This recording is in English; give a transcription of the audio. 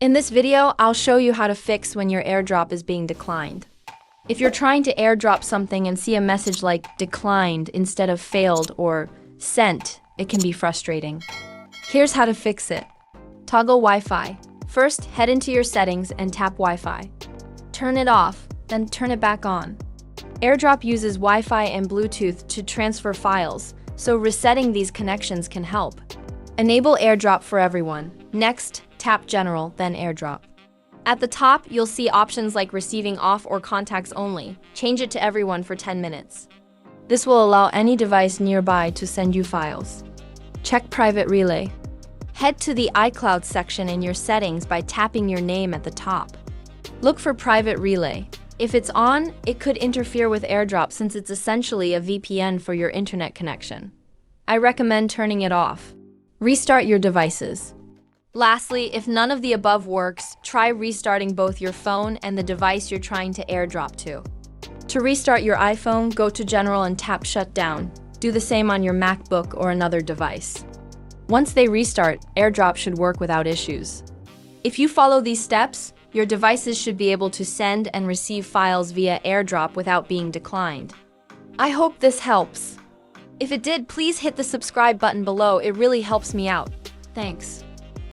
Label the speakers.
Speaker 1: In this video, I'll show you how to fix when your AirDrop is being declined. If you're trying to AirDrop something and see a message like declined instead of failed or sent, it can be frustrating. Here's how to fix it. Toggle Wi-Fi. First, head into your settings and tap Wi-Fi. Turn it off, then turn it back on. AirDrop uses Wi-Fi and Bluetooth to transfer files, so resetting these connections can help. Enable AirDrop for everyone. Next, tap General, then AirDrop. At the top, you'll see options like receiving off or contacts only. Change it to everyone for 10 minutes. This will allow any device nearby to send you files. Check Private Relay. Head to the iCloud section in your settings by tapping your name at the top. Look for Private Relay. If it's on, it could interfere with AirDrop since it's essentially a VPN for your internet connection. I recommend turning it off. Restart your devices. Lastly, if none of the above works, try restarting both your phone and the device you're trying to AirDrop to. To restart your iPhone, go to General and tap Shutdown. Do the same on your MacBook or another device. Once they restart, AirDrop should work without issues. If you follow these steps, your devices should be able to send and receive files via AirDrop without being declined. I hope this helps. If it did, please hit the subscribe button below. It really helps me out. Thanks.